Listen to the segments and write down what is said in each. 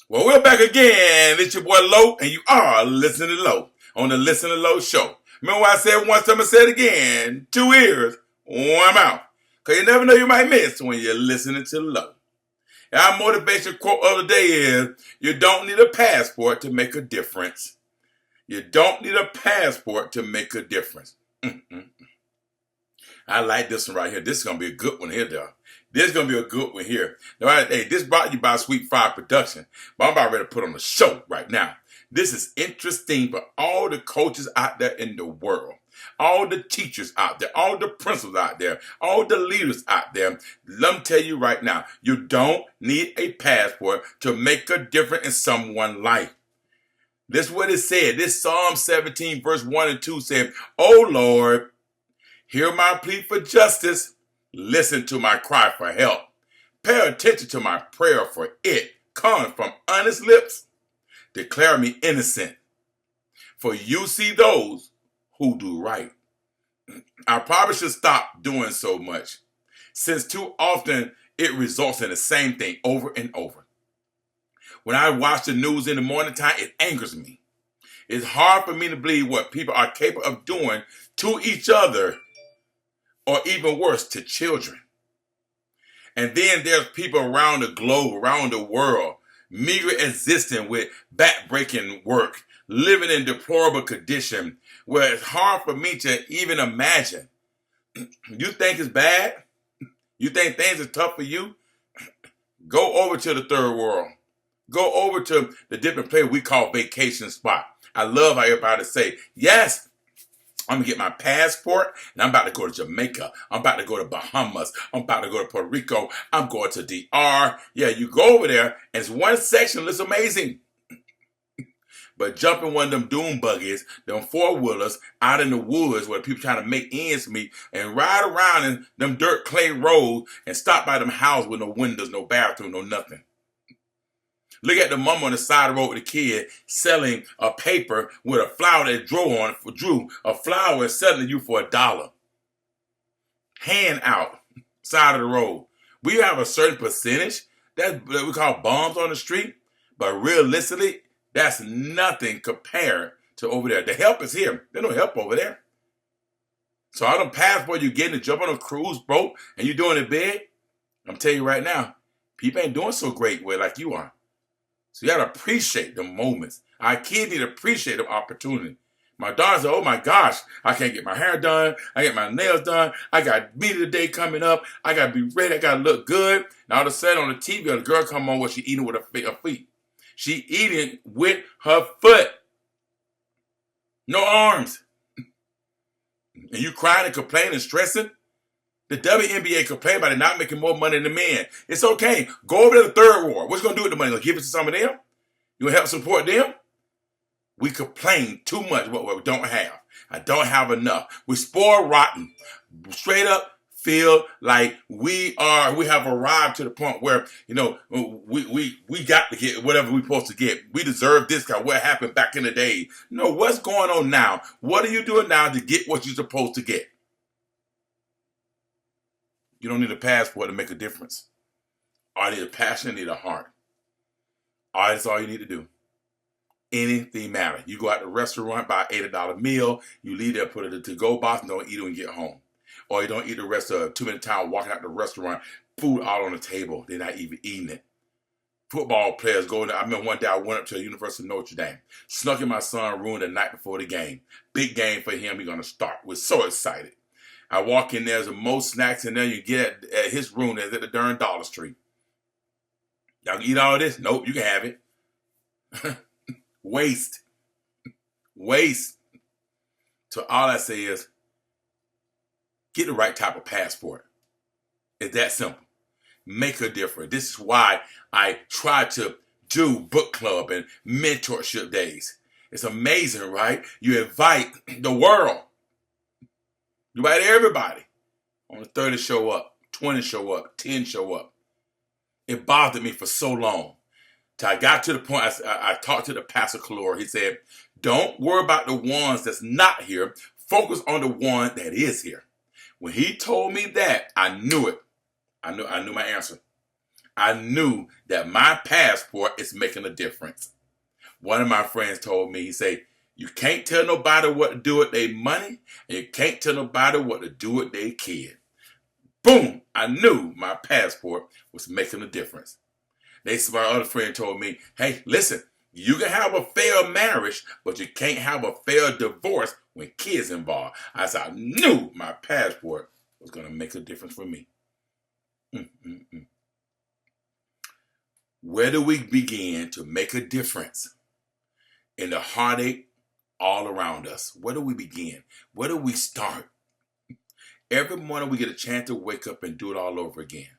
Well, we're back again. It's your boy Low, and you are listening to Low on the Listen to Low show. Remember what I said once, I'm going to say it again. 2 ears, 1 mouth. Because you never know you might miss when you're listening to Low. And our motivation quote of the day is, you don't need a passport to make a difference. You don't need a passport to make a difference. I like this one right here. This is going to be a good one here, though. This is going to be a good one here. All right, hey, this brought to you by Sweet Fire Production. But I'm about ready to put on the show right now. This is interesting for all the coaches out there in the world. All the teachers out there. All the principals out there. All the leaders out there. Let me tell you right now. You don't need a passport to make a difference in someone's life. This is what it said. This Psalm 17 verse 1 and 2 said, "Oh Lord, hear my plea for justice. Listen to my cry for help. Pay attention to my prayer, for it comes from honest lips. Declare me innocent, for you see those who do right." I probably should stop doing so much, since too often it results in the same thing over and over. When I watch the news in the morning time, it angers me. It's hard for me to believe what people are capable of doing to each other, or even worse, to children. And then there's people around the globe, around the world, meager existing with back-breaking work, living in deplorable condition, where it's hard for me to even imagine. You think it's bad? You think things are tough for you? Go over to the third world. Go over to the different place we call vacation spot. I love how everybody say, yes, I'm going to get my passport, and I'm about to go to Jamaica. I'm about to go to Bahamas. I'm about to go to Puerto Rico. I'm going to DR. Yeah, you go over there, and it's one section looks amazing. But jumping one of them doom buggies, them four-wheelers, out in the woods where people trying to make ends meet, and ride around in them dirt clay roads and stop by them houses with no windows, no bathroom, no nothing. Look at the mom on the side of the road with the kid selling a paper with a flower that drew a flower and selling you for $1. Hand out, side of the road. We have a certain percentage that we call bums on the street, but realistically, that's nothing compared to over there. The help is here. There's no help over there. So all the passport you getting to jump on a cruise boat and you doing it big, I'm telling you right now, people ain't doing so great with like you are. So you got to appreciate the moments. Our kids need to appreciate the opportunity. My daughter said, oh my gosh, I can't get my hair done. I get my nails done. I got meeting today coming up. I got to be ready. I got to look good. And all of a sudden on the TV, a girl come on where she eating with her feet. She eating with her foot. No arms. And you crying and complaining and stressing? The WNBA complain about it not making more money than the men. It's okay. Go over to the third war. What you going to do with the money? Going to give it to some of them? You going to help support them? We complain too much what we don't have. I don't have enough. We spoil rotten. Straight up feel like we have arrived to the point where, we got to get whatever we're supposed to get. We deserve this kind of what happened back in the day. No, what's going on now? What are you doing now to get what you're supposed to get? You don't need a passport to make a difference. All you need a passion, you need a heart. All that's all you need to do. Anything matters. You go out to the restaurant, buy an $80 meal, you leave there, put it in the to-go box, and don't eat it when you get home. Or you don't eat the rest of a 2-minute time walking out the restaurant, food all on the table. They're not even eating it. Football players go there. I remember one day I went up to the University of Notre Dame. Snuck in my son room the night before the game. Big game for him. He's going to start. We're so excited. I walk in there, there's the most snacks in there you get at his room that's at the darn Dollar Tree. Y'all can eat all of this? Nope, you can have it. Waste. Waste. So all I say is, get the right type of passport. It's that simple. Make a difference. This is why I try to do book club and mentorship days. It's amazing, right? You invite the world. You invite everybody. On the 30 show up, 20 show up, 10 show up. It bothered me for so long. Till I got to the point, I talked to the pastor Calora. He said, don't worry about the ones that's not here. Focus on the one that is here. When he told me that, I knew it. I knew my answer. I knew that my passport is making a difference. One of my friends told me, he said, you can't tell nobody what to do with their money, and you can't tell nobody what to do with their kid. Boom! I knew my passport was making a difference. My other friend told me, hey, listen, you can have a failed marriage, but you can't have a failed divorce when kids involved. I said, I knew my passport was going to make a difference for me. Where do we begin to make a difference in the heartache all around us? Where do we begin? Where do we start? Every morning we get a chance to wake up and do it all over again.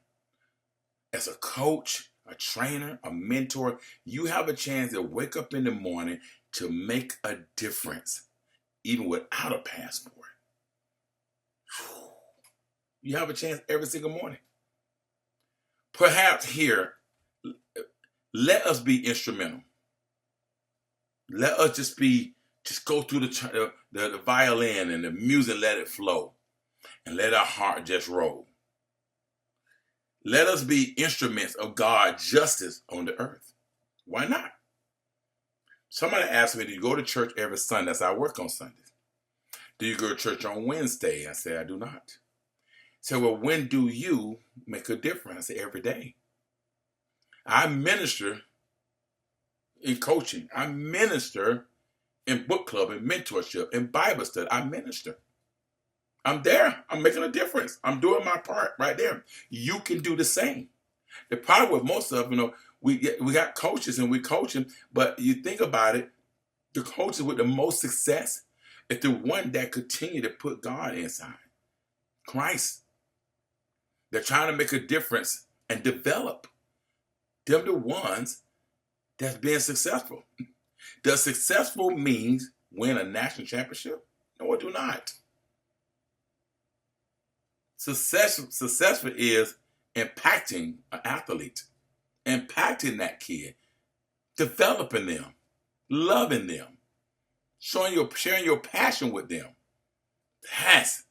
As a coach, a trainer, a mentor, you have a chance to wake up in the morning to make a difference, even without a passport. You have a chance every single morning. Perhaps here, let us be instrumental. Let us just go through the violin and the music, let it flow, and let our heart just roll. Let us be instruments of God's justice on the earth. Why not? Somebody asked me, do you go to church every Sunday? I said, I work on Sundays. Do you go to church on Wednesday? I said, I do not. So, well, when do you make a difference? I said, every day. I minister in coaching. I minister in book club, in mentorship, in Bible study. I minister. I'm there. I'm making a difference. I'm doing my part right there. You can do the same. The problem with most of, we got coaches and we coach them, but you think about it, the coaches with the most success is the one that continue to put God inside. Christ. They're trying to make a difference and develop. Them the ones that's being successful. Does successful means win a national championship? No, it do not. Successful is impacting an athlete, impacting that kid, developing them, loving them, sharing your passion with them. That's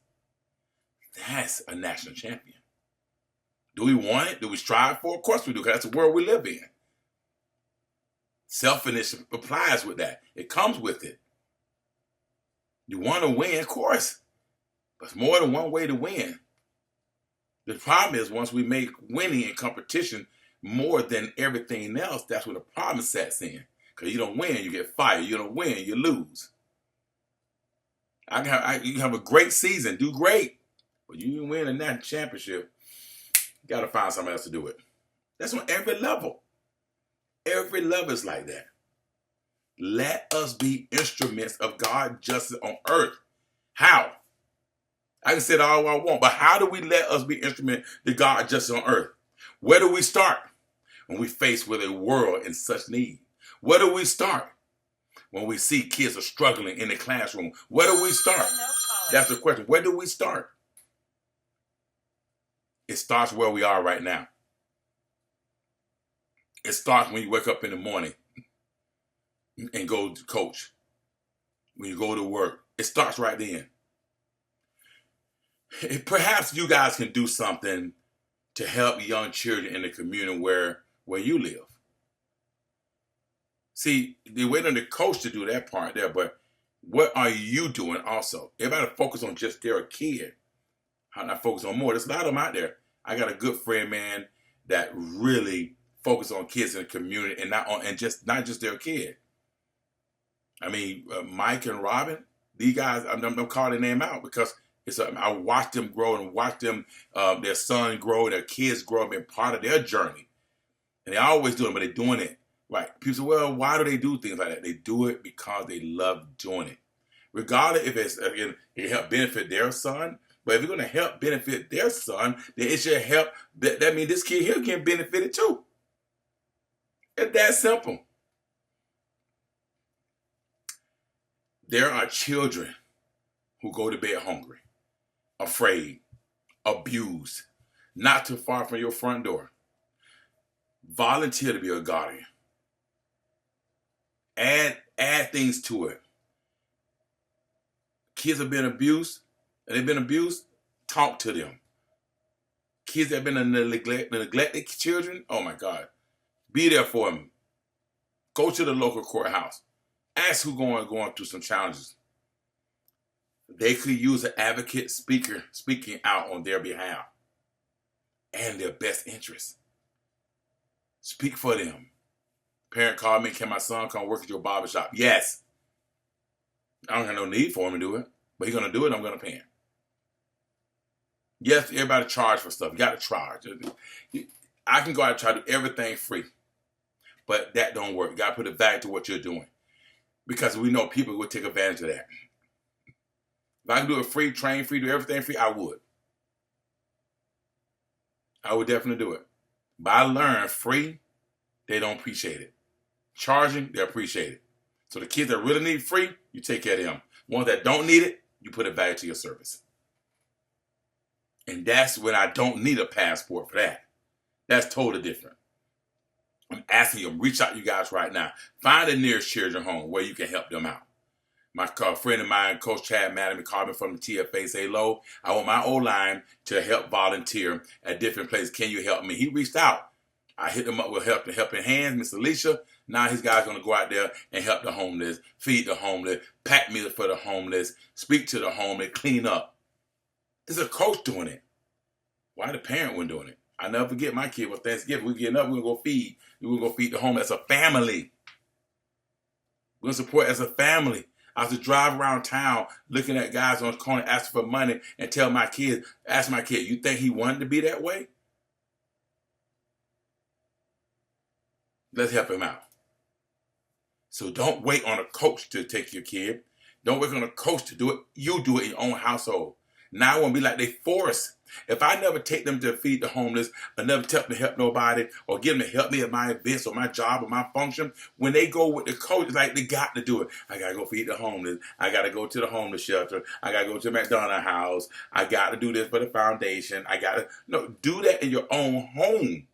a national champion. Do we want it? Do we strive for it? Of course we do, because that's the world we live in. Selfishness applies with that. It comes with it. You want to win, of course, but it's more than one way to win. The problem is once we make winning in competition more than everything else, that's when the problem sets in. Because you don't win, you get fired. You don't win, you lose. You can have a great season, do great, but you didn't win a national championship. You got to find somebody else to do it. That's on every level. Every level is like that. Let us be instruments of God's justice on earth. How? I can say it all I want, but how do we let us be instruments to God's justice on earth? Where do we start? When we face with a world in such need. Where do we start? When we see kids are struggling in the classroom. Where do we start? That's the question. Where do we start? It starts where we are right now. It starts when you wake up in the morning and go to coach. When you go to work. It starts right then. Perhaps you guys can do something to help young children in the community where you live. See, they're waiting on the coach to do that part there, but what are you doing also? Everybody focus on just their kid. How not focus on more? There's a lot of them out there. I got a good friend, man, that really focus on kids in the community and not just their kid. I mean, Mike and Robin, these guys, I'm calling their name out because I watched them grow and watched them, their son grow, their kids grow and been part of their journey. And they always do it, but they're doing it right. People say, well, why do they do things like that? They do it because they love doing it. Regardless if it help benefit their son, but if it's going to help benefit their son, then it should help. That means this kid here can benefit it too. It's that simple. There are children who go to bed hungry, afraid, abused, not too far from your front door. Volunteer to be a guardian. Add things to it. Kids have been abused, talk to them. Kids that have been in the neglected children, oh my God. Be there for them. Go to the local courthouse. Ask who's going through some challenges. They could use an advocate speaker speaking out on their behalf and their best interest. Speak for them. Parent called me, can my son come work at your barbershop? Yes. I don't have no need for him to do it, but he's going to do it, I'm going to pay him. Yes, everybody charge for stuff. You got to charge. I can go out and try to do everything free, but that don't work. You got to put a value to what you're doing because we know people will take advantage of that. If I can do it free, train free, do everything free, I would. I would definitely do it. But I learned free, they don't appreciate it. Charging, they appreciate it. So the kids that really need free, you take care of them. Ones that don't need it, you put a value to your service. And that's when I don't need a passport for that. That's totally different. I'm asking you, reach out to you guys right now. Find the nearest children's home where you can help them out. My friend of mine, Coach Chad Madden, called me from the TFA, say, Lo, I want my O-line to help volunteer at different places. Can you help me? He reached out. I hit him up with helping hands, Miss Alicia. Now his guy's going to go out there and help the homeless, feed the homeless, pack meals for the homeless, speak to the homeless, clean up. It's a coach doing it. Why the parent wasn't doing it? I never forget my kid with Thanksgiving. We're getting up, we're going to go feed. We're going to go feed the homeless as a family. We're going to support as a family. I was to drive around town looking at guys on the corner asking for money and ask my kid, you think he wanted to be that way? Let's help him out. So don't wait on a coach to take your kid. Don't wait on a coach to do it. You do it in your own household. Now it won't be like they force. If I never take them to feed the homeless, or never tell them to help nobody, or get them to help me at my events or my job or my function, when they go with the coach, it's like they got to do it. I got to go feed the homeless. I got to go to the homeless shelter. I got to go to the McDonald's house. I got to do this for the foundation. Do that in your own home.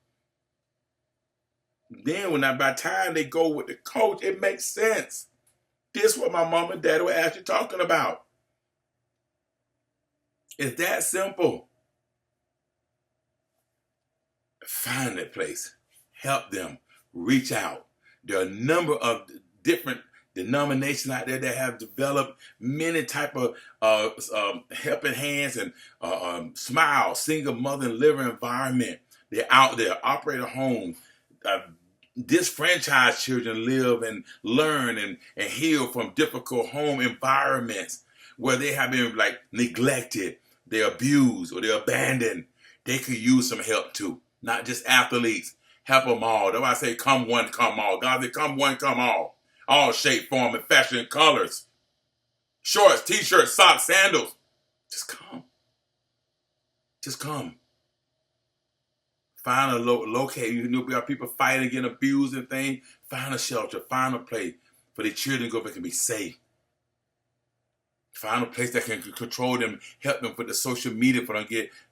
Then by the time they go with the coach, it makes sense. This is what my mom and dad were actually talking about. It's that simple. Find that place. Help them. Reach out. There are a number of different denominations out there that have developed many type of helping hands and smile, single mother and liver environment. They're out there, operating homes. Disfranchised children live and learn and heal from difficult home environments where they have been neglected, they're abused, or they're abandoned. They could use some help too. Not just athletes. Help them all. That's why I say come one, come all. God said come one, come all. All shape, form, and fashion and colors. Shorts, t-shirts, socks, sandals. Just come. Just come. Find a locate. You know, we have people fighting, getting abused and things. Find a shelter. Find a place for the children to go back and be safe. Find a place that can control them, help them with the social media for them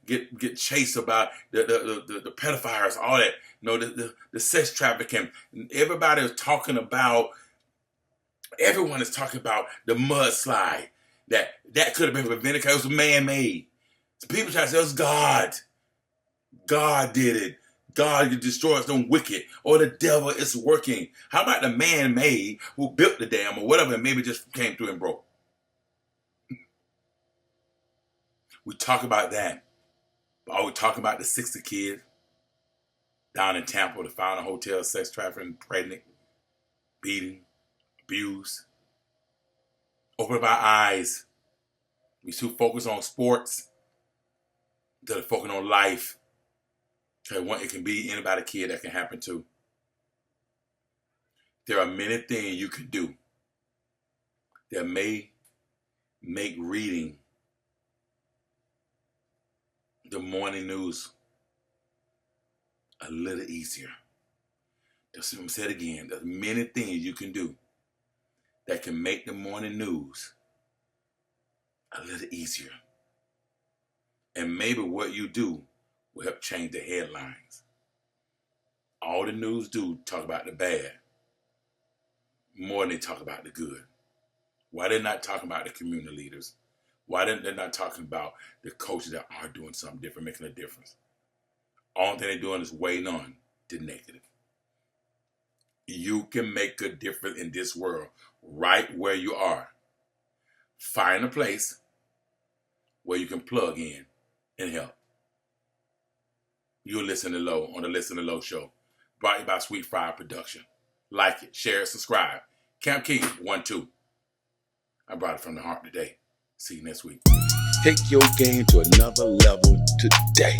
get chased about the pedophiles, all that. You know, the sex trafficking. Everybody is talking about. Everyone is talking about the mudslide that could have been prevented because it was man-made. So people try to say it was God. God did it. God destroys them wicked, or the devil is working. How about the man-made who built the dam or whatever, and maybe just came through and broke? We talk about that. But are we talking about the 60 kids down in Tampa that found a hotel, sex trafficking, pregnant, beating, abused? Open up our eyes. We too focus on sports instead of focusing on life. It can be anybody kid that can happen to. There are many things you can do that may make reading the morning news a little easier. Just let me say it again. There's many things you can do that can make the morning news a little easier. And maybe what you do will help change the headlines. All the news do talk about the bad more than they talk about the good. Why they're not talking about the community leaders? Why they're not talking about the coaches that are doing something different, making a difference? All thing they're doing is waiting on the negative. You can make a difference in this world right where you are. Find a place where you can plug in and help. You'll listen to Low on the Listen to Low show. Brought to you by Sweet Fire Production. Like it, share it, subscribe. Camp King 1-2. I brought it from the heart today. See you next week. Take your game to another level today.